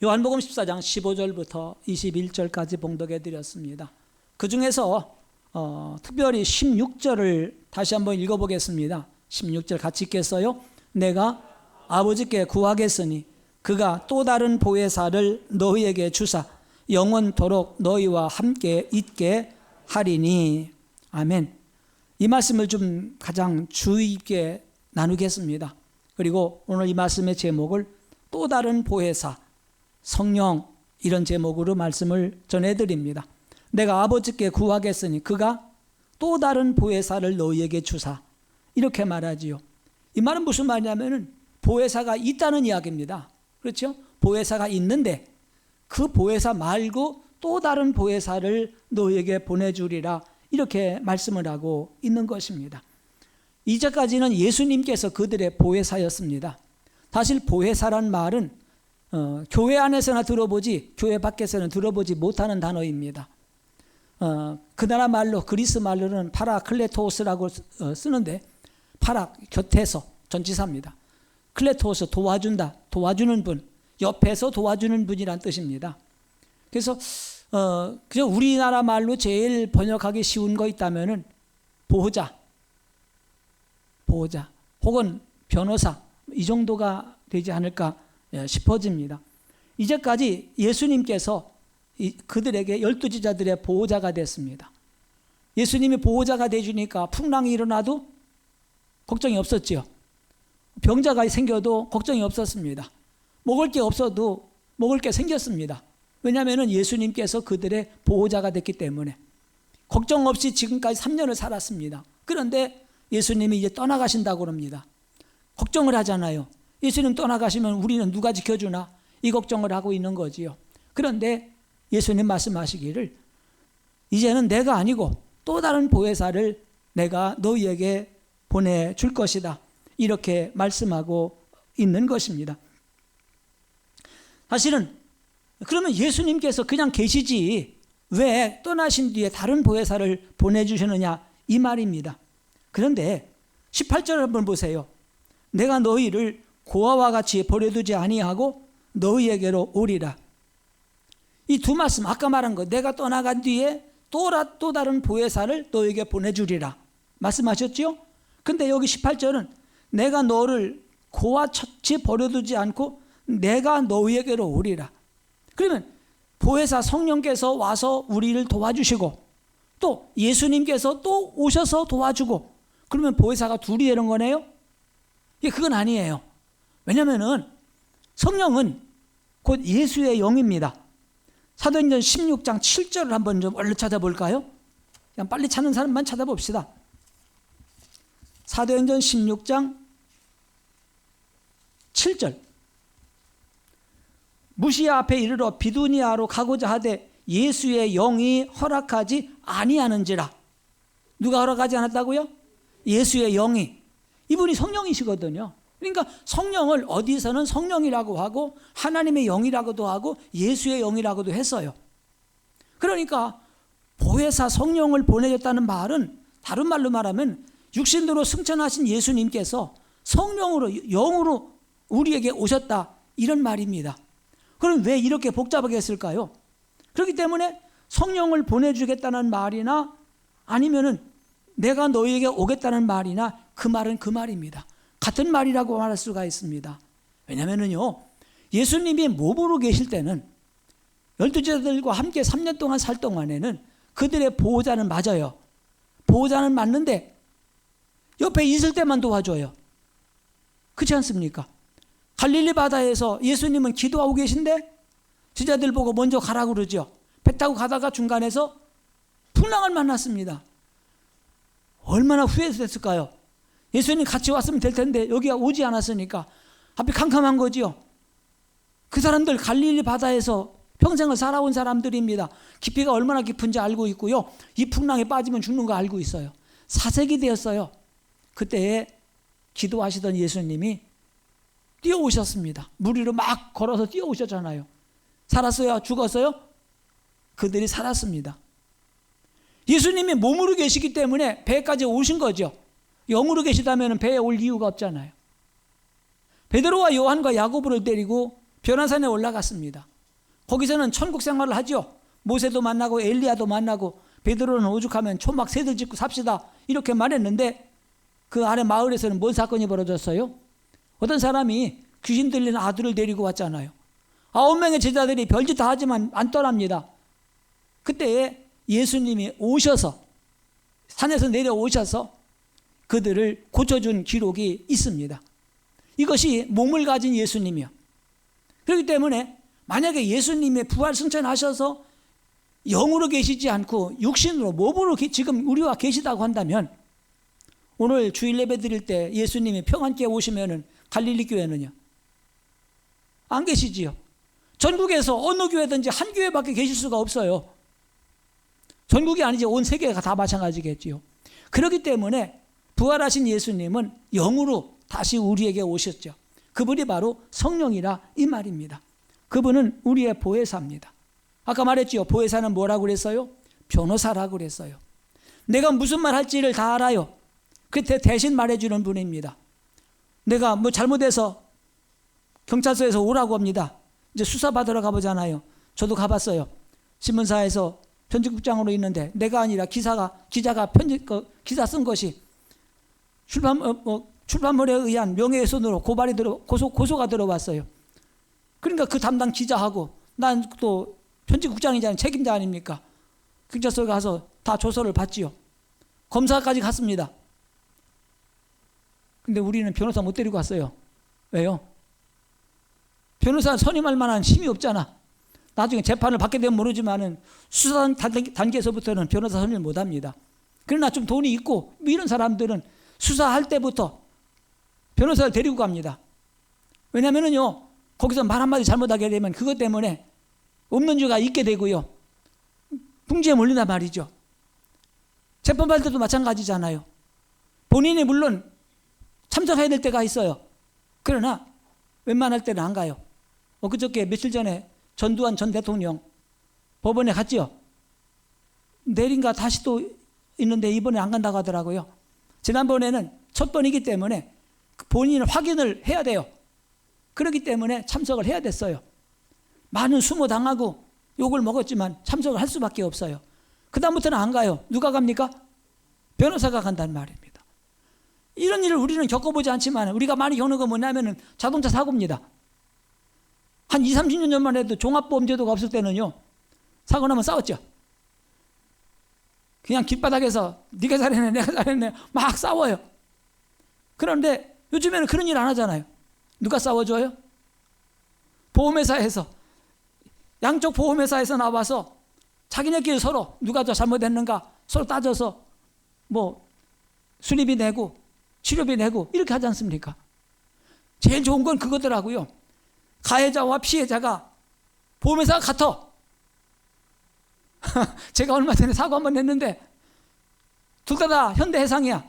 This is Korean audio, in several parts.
요한복음 14장 15절부터 21절까지 봉독해 드렸습니다. 그 중에서 특별히 16절을 다시 한번 읽어보겠습니다. 16절 같이 읽겠어요? 내가 아버지께 구하겠으니 그가 또 다른 보혜사를 너희에게 주사 영원토록 너희와 함께 있게 하리니. 아멘. 이 말씀을 좀 가장 주의 있게 나누겠습니다. 그리고 오늘 이 말씀의 제목을 또 다른 보혜사, 성령, 이런 제목으로 말씀을 전해드립니다. 내가 아버지께 구하겠으니 그가 또 다른 보혜사를 너희에게 주사, 이렇게 말하지요. 이 말은 무슨 말이냐면은 보혜사가 있다는 이야기입니다. 그렇죠? 보혜사가 있는데 그 보혜사 말고 또 다른 보혜사를 너희에게 보내주리라, 이렇게 말씀을 하고 있는 것입니다. 이제까지는 예수님께서 그들의 보혜사였습니다. 사실 보혜사란 말은 교회 안에서나 들어보지 교회 밖에서는 들어보지 못하는 단어입니다. 그 나라 말로, 그리스 말로는 파라클레토스라고 쓰는데, 파라 곁에서, 전치사입니다. 클레토스 도와준다, 도와주는 분, 옆에서 도와주는 분이란 뜻입니다. 그래서 그냥 우리나라 말로 제일 번역하기 쉬운 거 있다면은 보호자 혹은 변호사, 이 정도가 되지 않을까 싶어집니다. 이제까지 예수님께서 그들에게 12제자들의 보호자가 됐습니다. 예수님이 보호자가 되주니까 풍랑이 일어나도 걱정이 없었죠. 병자가 생겨도 걱정이 없었습니다. 먹을 게 없어도 먹을 게 생겼습니다. 왜냐하면 예수님께서 그들의 보호자가 됐기 때문에 걱정 없이 지금까지 3년을 살았습니다. 그런데 예수님이 이제 떠나가신다고 합니다. 걱정을 하잖아요. 예수님 떠나가시면 우리는 누가 지켜주나, 이 걱정을 하고 있는 거지요. 그런데 예수님 말씀하시기를 이제는 내가 아니고 또 다른 보혜사를 내가 너희에게 보내줄 것이다, 이렇게 말씀하고 있는 것입니다. 사실은 그러면 예수님께서 그냥 계시지 왜 떠나신 뒤에 다른 보혜사를 보내주시느냐, 이 말입니다. 그런데 18절 한번 보세요. 내가 너희를 고아와 같이 버려두지 아니하고 너희에게로 오리라. 이 두 말씀, 아까 말한 거, 내가 떠나간 뒤에 또 다른 보혜사를 너희에게 보내주리라 말씀하셨죠? 근데 여기 18절은 내가 너를 고아같이 버려두지 않고 내가 너희에게로 오리라. 그러면 보혜사 성령께서 와서 우리를 도와주시고 또 예수님께서 또 오셔서 도와주고, 그러면 보혜사가 둘이 되는 거네요? 그건 아니에요. 왜냐하면 성령은 곧 예수의 영입니다. 사도행전 16장 7절을 한번 좀 얼른 찾아볼까요? 그냥 빨리 찾는 사람만 찾아봅시다. 사도행전 16장 7절. 무시아 앞에 이르러 비두니아로 가고자 하되 예수의 영이 허락하지 아니하는지라. 누가 허락하지 않았다고요? 예수의 영이. 이분이 성령이시거든요. 그러니까 성령을 어디서는 성령이라고 하고 하나님의 영이라고도 하고 예수의 영이라고도 했어요. 그러니까 보혜사 성령을 보내줬다는 말은 다른 말로 말하면 육신으로 승천하신 예수님께서 성령으로, 영으로 우리에게 오셨다, 이런 말입니다. 그럼 왜 이렇게 복잡하게 했을까요? 그렇기 때문에 성령을 보내주겠다는 말이나 아니면은 내가 너희에게 오겠다는 말이나 그 말은 그 말입니다. 같은 말이라고 말할 수가 있습니다. 왜냐면은요, 예수님이 몸으로 계실 때는 12제자들과 함께 3년 동안 살 동안에는 그들의 보호자는 맞아요. 보호자는 맞는데 옆에 있을 때만 도와줘요. 그렇지 않습니까? 갈릴리 바다에서 예수님은 기도하고 계신데 제자들 보고 먼저 가라고 그러죠. 배 타고 가다가 중간에서 풍랑을 만났습니다. 얼마나 후회했을까요? 예수님 같이 왔으면 될 텐데 여기가 오지 않았으니까 앞이 캄캄한 거지요. 그 사람들 갈릴리 바다에서 평생을 살아온 사람들입니다. 깊이가 얼마나 깊은지 알고 있고요. 이 풍랑에 빠지면 죽는 거 알고 있어요. 사색이 되었어요. 그때에 기도하시던 예수님이 뛰어오셨습니다. 물 위로 막 걸어서 뛰어오셨잖아요. 살았어요? 죽었어요? 그들이 살았습니다. 예수님이 몸으로 계시기 때문에 배까지 오신 거죠. 영으로 계시다면 배에 올 이유가 없잖아요. 베드로와 요한과 야고보를 데리고 변화산에 올라갔습니다. 거기서는 천국 생활을 하죠. 모세도 만나고 엘리야도 만나고 베드로는 오죽하면 초막 새들 짓고 삽시다 이렇게 말했는데 그 아래 마을에서는 뭔 사건이 벌어졌어요? 어떤 사람이 귀신 들리는 아들을 데리고 왔잖아요. 9명의 제자들이 별짓 다 하지만 안 떠납니다. 그때 예수님이 오셔서 산에서 내려오셔서 그들을 고쳐준 기록이 있습니다. 이것이 몸을 가진 예수님이요. 그렇기 때문에 만약에 예수님의 부활 승천하셔서 영으로 계시지 않고 육신으로 몸으로 지금 우리와 계시다고 한다면 오늘 주일 예배 드릴 때 예수님이 평안께 오시면은 갈릴리 교회는요? 안 계시지요. 전국에서 어느 교회든지 한 교회밖에 계실 수가 없어요. 전국이 아니지 온 세계가 다 마찬가지겠지요. 그렇기 때문에 부활하신 예수님은 영으로 다시 우리에게 오셨죠. 그분이 바로 성령이라 이 말입니다. 그분은 우리의 보혜사입니다. 아까 말했지요. 보혜사는 뭐라고 그랬어요? 변호사라고 그랬어요. 내가 무슨 말 할지를 다 알아요. 그때 대신 말해주는 분입니다. 내가 뭐 잘못해서 경찰서에서 오라고 합니다. 이제 수사받으러 가보잖아요. 저도 가봤어요. 신문사에서 편집국장으로 있는데 내가 아니라 기자가 기사 쓴 것이 출판물에 의한 명예훼손으로 고소가 들어왔어요. 그러니까 그 담당 기자하고 난 또 편집국장이잖아요. 책임자 아닙니까? 경찰서에 가서 다 조서를 받지요. 검사까지 갔습니다. 근데 우리는 변호사 못 데리고 갔어요. 왜요? 변호사 선임할 만한 힘이 없잖아. 나중에 재판을 받게 되면 모르지만은 수사 단계에서부터는 변호사 선임을 못 합니다. 그러나 좀 돈이 있고 이런 사람들은 수사할 때부터 변호사를 데리고 갑니다. 왜냐면은요, 거기서 말 한마디 잘못하게 되면 그것 때문에 없는 죄가 있게 되고요. 궁지에 몰린단 말이죠. 재판받을 때도 마찬가지잖아요. 본인이 물론 참석해야 될 때가 있어요. 그러나 웬만할 때는 안 가요. 그저께 며칠 전에 전두환 전 대통령 법원에 갔지요. 내일인가 다시 또 있는데 이번에 안 간다고 하더라고요. 지난번에는 첫 번이기 때문에 본인 확인을 해야 돼요. 그렇기 때문에 참석을 해야 됐어요. 많은 수모당하고 욕을 먹었지만 참석을 할 수밖에 없어요. 그 다음부터는 안 가요. 누가 갑니까? 변호사가 간다는 말입니다. 이런 일을 우리는 겪어보지 않지만 우리가 많이 겪는 건 뭐냐면 자동차 사고입니다. 한 20, 30년 전만 해도 종합보험제도가 없을 때는요, 사고 나면 싸웠죠. 그냥 길바닥에서 네가 잘했네 내가 잘했네 막 싸워요. 그런데 요즘에는 그런 일 안 하잖아요. 누가 싸워줘요? 보험회사에서, 양쪽 보험회사에서 나와서 자기네끼리 서로 누가 더 잘못했는가 서로 따져서 뭐 수리비 내고 치료비 내고 이렇게 하지 않습니까? 제일 좋은 건 그거더라고요. 가해자와 피해자가 보험회사가 같아. 제가 얼마 전에 사고 한번 냈는데 둘 다 현대해상이야.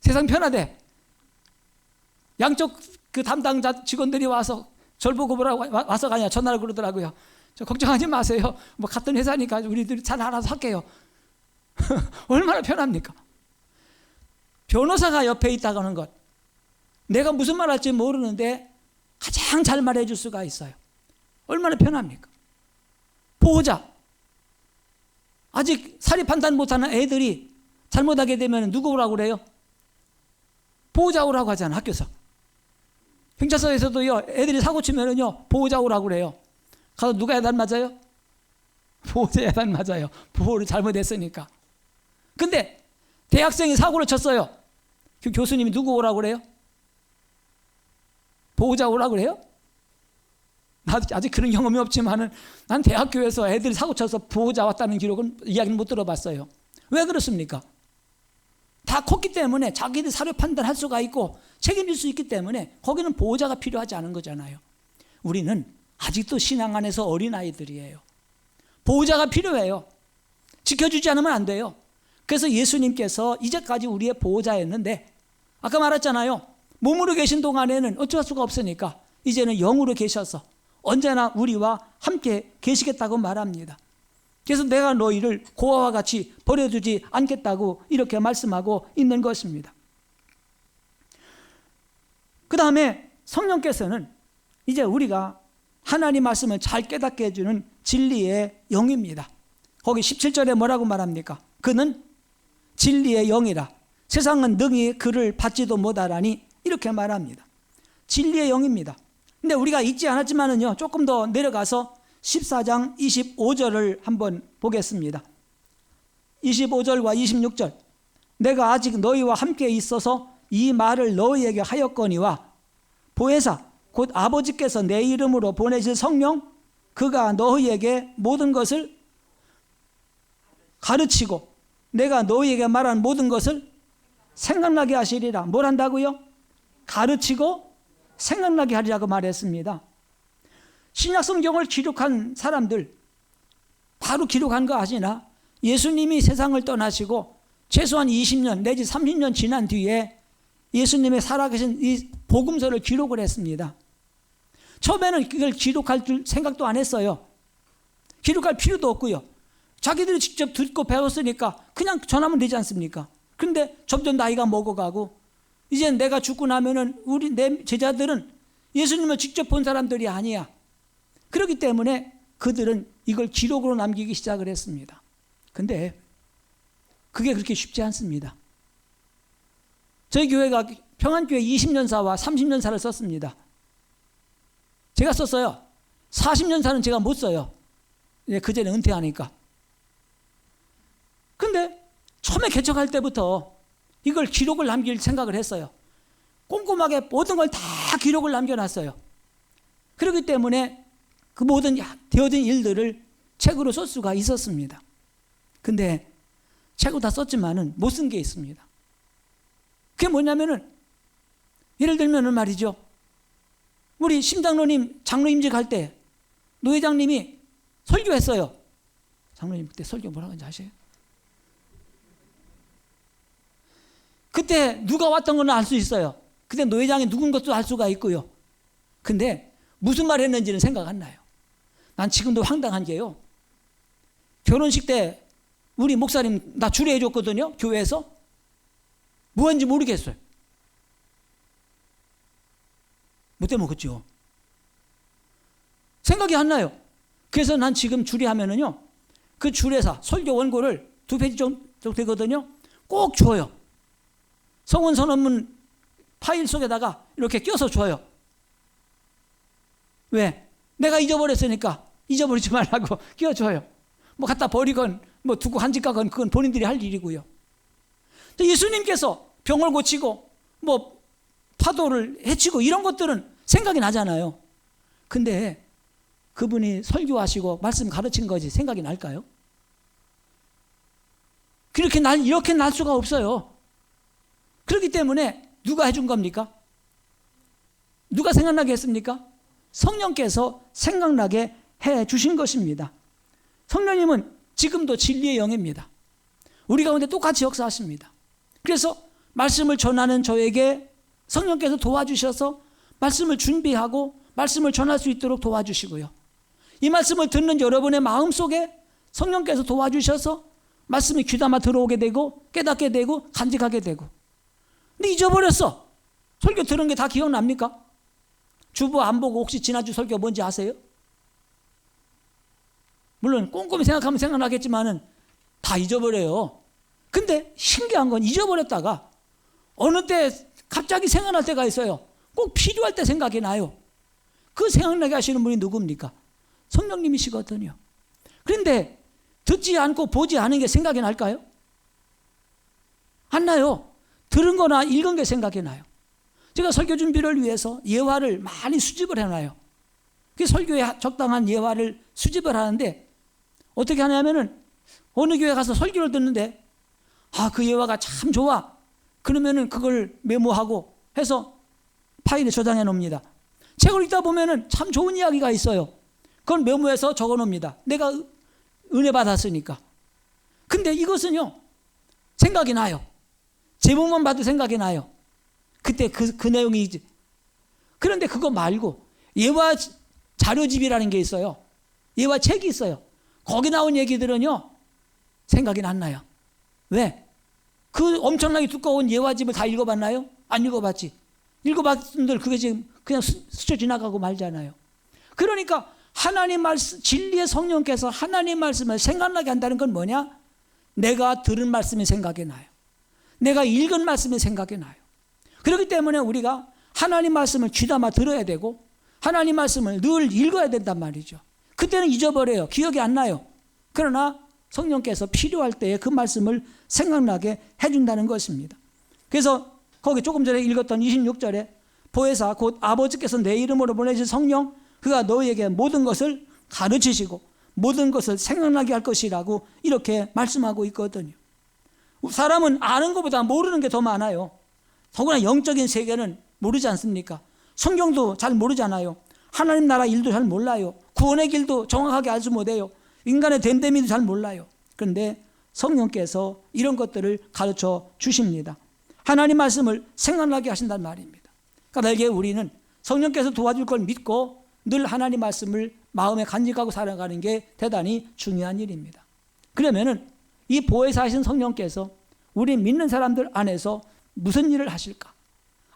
세상 편하대. 양쪽 그 담당자 직원들이 와서 절 보고 뭐라고 와서 가냐 전화를 그러더라고요. 저 걱정하지 마세요. 뭐 같은 회사니까 우리들이 잘 알아서 할게요. 얼마나 편합니까? 변호사가 옆에 있다고 하는 것. 내가 무슨 말 할지 모르는데 가장 잘 말해 줄 수가 있어요. 얼마나 편합니까? 보호자. 아직 사리 판단 못하는 애들이 잘못하게 되면 누구 오라고 그래요? 보호자 오라고 하잖아, 학교에서. 경찰서에서도요, 애들이 사고 치면은요, 보호자 오라고 그래요. 가서 누가 야단 맞아요? 보호자 야단 맞아요. 보호를 잘못했으니까. 근데 대학생이 사고를 쳤어요. 그 교수님이 누구 오라고 그래요? 보호자 오라고 그래요? 나 아직 그런 경험이 없지만은 난 대학교에서 애들이 사고 쳐서 보호자 왔다는 기록은 이야기는 못 들어봤어요. 왜 그렇습니까? 다 컸기 때문에 자기들 사료 판단할 수가 있고 책임질 수 있기 때문에 거기는 보호자가 필요하지 않은 거잖아요. 우리는 아직도 신앙 안에서 어린아이들이에요. 보호자가 필요해요. 지켜주지 않으면 안 돼요. 그래서 예수님께서 이제까지 우리의 보호자였는데 아까 말했잖아요. 몸으로 계신 동안에는 어쩔 수가 없으니까 이제는 영으로 계셔서 언제나 우리와 함께 계시겠다고 말합니다. 그래서 내가 너희를 고아와 같이 버려두지 않겠다고 이렇게 말씀하고 있는 것입니다. 그 다음에 성령께서는 이제 우리가 하나님 말씀을 잘 깨닫게 해주는 진리의 영입니다. 거기 17절에 뭐라고 말합니까? 그는 진리의 영이라 세상은 능히 그를 받지도 못하라니 이렇게 말합니다. 진리의 영입니다. 근데 우리가 잊지 않았지만은요, 조금 더 내려가서 14장 25절을 한번 보겠습니다. 25절과 26절. 내가 아직 너희와 함께 있어서 이 말을 너희에게 하였거니와 보혜사 곧 아버지께서 내 이름으로 보내실 성령 그가 너희에게 모든 것을 가르치고 내가 너희에게 말한 모든 것을 생각나게 하시리라. 뭘 한다고요? 가르치고 생각나게 하리라고 말했습니다. 신약 성경을 기록한 사람들 바로 기록한 거 아시나? 예수님이 세상을 떠나시고 최소한 20년 내지 30년 지난 뒤에 예수님의 살아계신 이 복음서를 기록을 했습니다. 처음에는 그걸 기록할 줄 생각도 안 했어요. 기록할 필요도 없고요. 자기들이 직접 듣고 배웠으니까 그냥 전하면 되지 않습니까? 그런데 점점 나이가 먹어가고 이제 내가 죽고 나면은 내 제자들은 예수님을 직접 본 사람들이 아니야. 그렇기 때문에 그들은 이걸 기록으로 남기기 시작을 했습니다. 근데 그게 그렇게 쉽지 않습니다. 저희 교회가 평안교회 20년사와 30년사를 썼습니다. 제가 썼어요. 40년사는 제가 못 써요. 그전에 은퇴하니까. 근데 처음에 개척할 때부터 이걸 기록을 남길 생각을 했어요. 꼼꼼하게 모든 걸 다 기록을 남겨놨어요. 그렇기 때문에 그 모든 되어진 일들을 책으로 쓸 수가 있었습니다. 근데 책으로 다 썼지만은 못 쓴 게 있습니다. 그게 뭐냐면은 예를 들면은 말이죠. 우리 심장로님 장로임직 할 때 노 회장님이 설교했어요. 장로님 그때 설교 뭐라고 하는지 아세요? 그때 누가 왔던 건 알 수 있어요. 그때 노 회장이 누군 것도 알 수가 있고요. 근데 무슨 말 했는지는 생각 안 나요. 난 지금도 황당한 게요. 결혼식 때 우리 목사님 나 주례해 줬거든요. 교회에서. 뭐 했는지 모르겠어요. 못 해먹었죠. 생각이 안 나요. 그래서 난 지금 주례하면은요. 그 주례사 설교 원고를 2페이지 정도 되거든요. 꼭 줘요. 성원 선언문 파일 속에다가 이렇게 껴서 줘요. 왜? 내가 잊어버렸으니까 잊어버리지 말라고 끼워줘요. 뭐 갖다 버리건 뭐 두고 간직하건 그건 본인들이 할 일이고요. 예수님께서 병을 고치고 뭐 파도를 해치고 이런 것들은 생각이 나잖아요. 근데 그분이 설교하시고 말씀 가르친 거지 생각이 날까요? 이렇게 날 수가 없어요. 그렇기 때문에 누가 해준 겁니까? 누가 생각나게 했습니까? 성령께서 생각나게 해 주신 것입니다. 성령님은 지금도 진리의 영입니다. 우리 가운데 똑같이 역사하십니다. 그래서 말씀을 전하는 저에게 성령께서 도와주셔서 말씀을 준비하고 말씀을 전할 수 있도록 도와주시고요. 이 말씀을 듣는 여러분의 마음속에 성령께서 도와주셔서 말씀이 귀담아 들어오게 되고 깨닫게 되고 간직하게 되고. 근데 잊어버렸어. 설교 들은 게 다 기억납니까? 주보 안 보고 혹시 지난주 설교 뭔지 아세요? 물론 꼼꼼히 생각하면 생각나겠지만은 다 잊어버려요. 근데 신기한 건 잊어버렸다가 어느 때 갑자기 생각날 때가 있어요. 꼭 필요할 때 생각이 나요. 그 생각나게 하시는 분이 누굽니까? 성령님이시거든요. 그런데 듣지 않고 보지 않은 게 생각이 날까요? 안 나요. 들은 거나 읽은 게 생각이 나요. 제가 설교 준비를 위해서 예화를 많이 수집을 해놔요. 그 설교에 적당한 예화를 수집을 하는데 어떻게 하냐면은 어느 교회 가서 설교를 듣는데 그 예화가 참 좋아. 그러면은 그걸 메모하고 해서 파일에 저장해 놓습니다. 책을 읽다 보면은 참 좋은 이야기가 있어요. 그걸 메모해서 적어 놓습니다. 내가 은혜 받았으니까. 근데 이것은요, 생각이 나요. 제목만 봐도 생각이 나요. 그때 그 내용이지. 그런데 그거 말고 예화 자료집이라는 게 있어요. 예화 책이 있어요. 거기 나온 얘기들은요, 생각이 안 나요. 왜? 그 엄청나게 두꺼운 예화집을 다 읽어봤나요? 안 읽어봤지. 읽어봤은 분들 그게 지금 그냥 스쳐 지나가고 말잖아요. 그러니까 하나님 말씀, 진리의 성령께서 하나님 말씀을 생각나게 한다는 건 뭐냐? 내가 들은 말씀이 생각이 나요. 내가 읽은 말씀이 생각이 나요. 그렇기 때문에 우리가 하나님 말씀을 귀담아 들어야 되고 하나님 말씀을 늘 읽어야 된단 말이죠. 그때는 잊어버려요. 기억이 안 나요. 그러나 성령께서 필요할 때에 그 말씀을 생각나게 해준다는 것입니다. 그래서 거기 조금 전에 읽었던 26절에 보혜사 곧 아버지께서 내 이름으로 보내신 성령 그가 너희에게 모든 것을 가르치시고 모든 것을 생각나게 할 것이라고 이렇게 말씀하고 있거든요. 사람은 아는 것보다 모르는 게 더 많아요. 더구나 영적인 세계는 모르지 않습니까? 성경도 잘 모르잖아요. 하나님 나라 일도 잘 몰라요. 구원의 길도 정확하게 알지 못해요. 인간의 됨됨이도 잘 몰라요. 그런데 성령께서 이런 것들을 가르쳐 주십니다. 하나님 말씀을 생각나게 하신단 말입니다. 그러니까 우리는 성령께서 도와줄 걸 믿고 늘 하나님 말씀을 마음에 간직하고 살아가는 게 대단히 중요한 일입니다. 그러면은 이 보혜사이신 성령께서 우리 믿는 사람들 안에서 무슨 일을 하실까?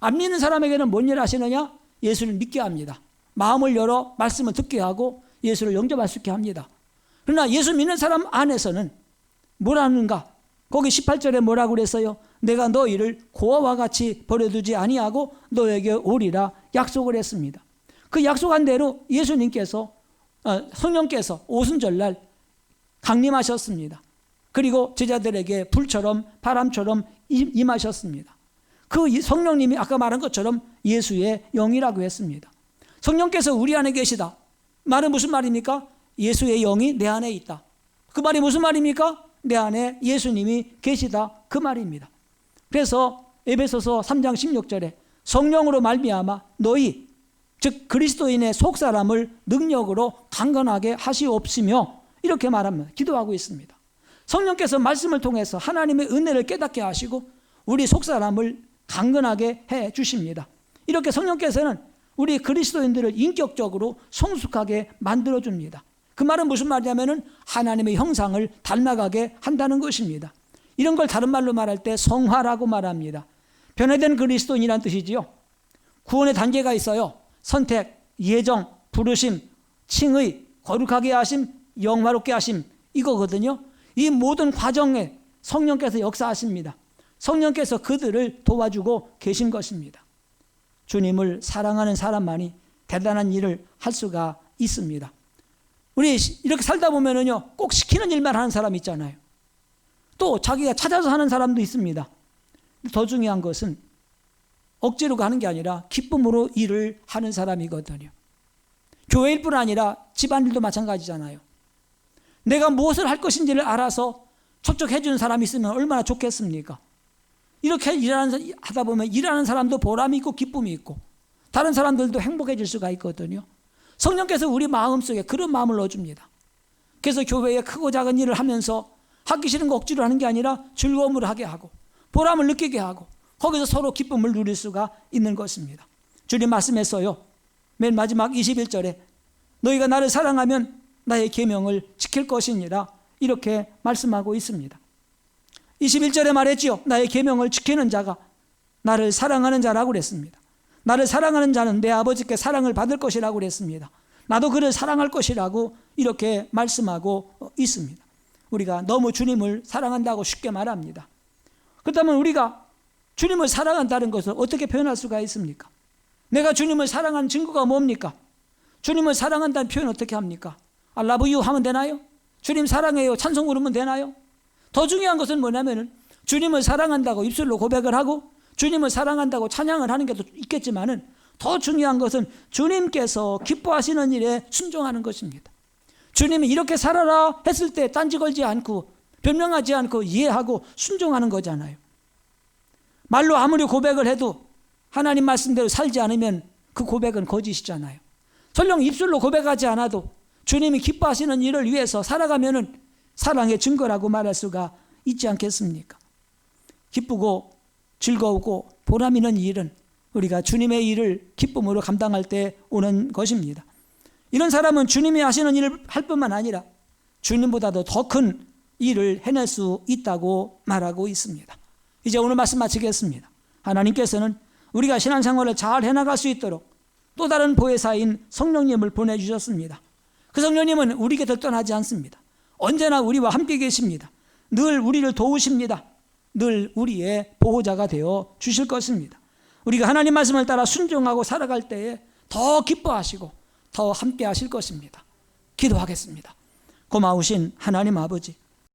안 믿는 사람에게는 뭔 일을 하시느냐? 예수를 믿게 합니다. 마음을 열어 말씀을 듣게 하고 예수를 영접할 수 있게 합니다. 그러나 예수 믿는 사람 안에서는 뭐라는가? 거기 18절에 뭐라고 그랬어요? 내가 너희를 고아와 같이 버려두지 아니하고 너에게 오리라 약속을 했습니다. 그 약속한 대로 예수님께서 성령께서 오순절날 강림하셨습니다. 그리고 제자들에게 불처럼 바람처럼 임하셨습니다. 그 성령님이 아까 말한 것처럼 예수의 영이라고 했습니다. 성령께서 우리 안에 계시다. 말은 무슨 말입니까? 예수의 영이 내 안에 있다. 그 말이 무슨 말입니까? 내 안에 예수님이 계시다. 그 말입니다. 그래서 에베소서 3장 16절에 성령으로 말미암아 너희 즉 그리스도인의 속사람을 능력으로 강건하게 하시옵시며 이렇게 말합니다. 기도하고 있습니다. 성령께서 말씀을 통해서 하나님의 은혜를 깨닫게 하시고 우리 속사람을 강건하게 해 주십니다. 이렇게 성령께서는 우리 그리스도인들을 인격적으로 성숙하게 만들어줍니다. 그 말은 무슨 말이냐면은 하나님의 형상을 닮아가게 한다는 것입니다. 이런 걸 다른 말로 말할 때 성화라고 말합니다. 변화된 그리스도인이란 뜻이지요. 구원의 단계가 있어요. 선택, 예정, 부르심, 칭의, 거룩하게 하심, 영화롭게 하심 이거거든요. 이 모든 과정에 성령께서 역사하십니다. 성령께서 그들을 도와주고 계신 것입니다. 주님을 사랑하는 사람만이 대단한 일을 할 수가 있습니다. 우리 이렇게 살다 보면은요, 꼭 시키는 일만 하는 사람 있잖아요. 또 자기가 찾아서 하는 사람도 있습니다. 더 중요한 것은 억지로 가는 게 아니라 기쁨으로 일을 하는 사람이거든요. 교회일 뿐 아니라 집안일도 마찬가지잖아요. 내가 무엇을 할 것인지를 알아서 촉촉해 주는 사람이 있으면 얼마나 좋겠습니까? 이렇게 하다 보면 일하는 사람도 보람이 있고 기쁨이 있고 다른 사람들도 행복해질 수가 있거든요. 성령께서 우리 마음속에 그런 마음을 넣어줍니다. 그래서 교회에 크고 작은 일을 하면서 하기 싫은 거 억지로 하는 게 아니라 즐거움으로 하게 하고 보람을 느끼게 하고 거기서 서로 기쁨을 누릴 수가 있는 것입니다. 주님 말씀했어요. 맨 마지막 21절에 너희가 나를 사랑하면 나의 계명을 지킬 것이니라 이렇게 말씀하고 있습니다. 21절에 말했지요. 나의 계명을 지키는 자가 나를 사랑하는 자라고 그랬습니다. 나를 사랑하는 자는 내 아버지께 사랑을 받을 것이라고 그랬습니다. 나도 그를 사랑할 것이라고 이렇게 말씀하고 있습니다. 우리가 너무 주님을 사랑한다고 쉽게 말합니다. 그렇다면 우리가 주님을 사랑한다는 것을 어떻게 표현할 수가 있습니까? 내가 주님을 사랑한 증거가 뭡니까? 주님을 사랑한다는 표현 어떻게 합니까? I love you 하면 되나요? 주님 사랑해요 찬송 부르면 되나요? 더 중요한 것은 뭐냐면은 주님을 사랑한다고 입술로 고백을 하고 주님을 사랑한다고 찬양을 하는 게 있겠지만은 더 중요한 것은 주님께서 기뻐하시는 일에 순종하는 것입니다. 주님이 이렇게 살아라 했을 때 딴지 걸지 않고 변명하지 않고 이해하고 순종하는 거잖아요. 말로 아무리 고백을 해도 하나님 말씀대로 살지 않으면 그 고백은 거짓이잖아요. 설령 입술로 고백하지 않아도 주님이 기뻐하시는 일을 위해서 살아가면은 사랑의 증거라고 말할 수가 있지 않겠습니까? 기쁘고 즐거우고 보람 있는 일은 우리가 주님의 일을 기쁨으로 감당할 때 오는 것입니다. 이런 사람은 주님이 하시는 일을 할 뿐만 아니라 주님보다도 더 큰 일을 해낼 수 있다고 말하고 있습니다. 이제 오늘 말씀 마치겠습니다. 하나님께서는 우리가 신앙생활을 잘 해나갈 수 있도록 또 다른 보혜사인 성령님을 보내주셨습니다. 그 성령님은 우리 곁을 떠나지 않습니다. 언제나 우리와 함께 계십니다. 늘 우리를 도우십니다. 늘 우리의 보호자가 되어 주실 것입니다. 우리가 하나님 말씀을 따라 순종하고 살아갈 때에 더 기뻐하시고 더 함께 하실 것입니다. 기도하겠습니다. 고마우신 하나님 아버지,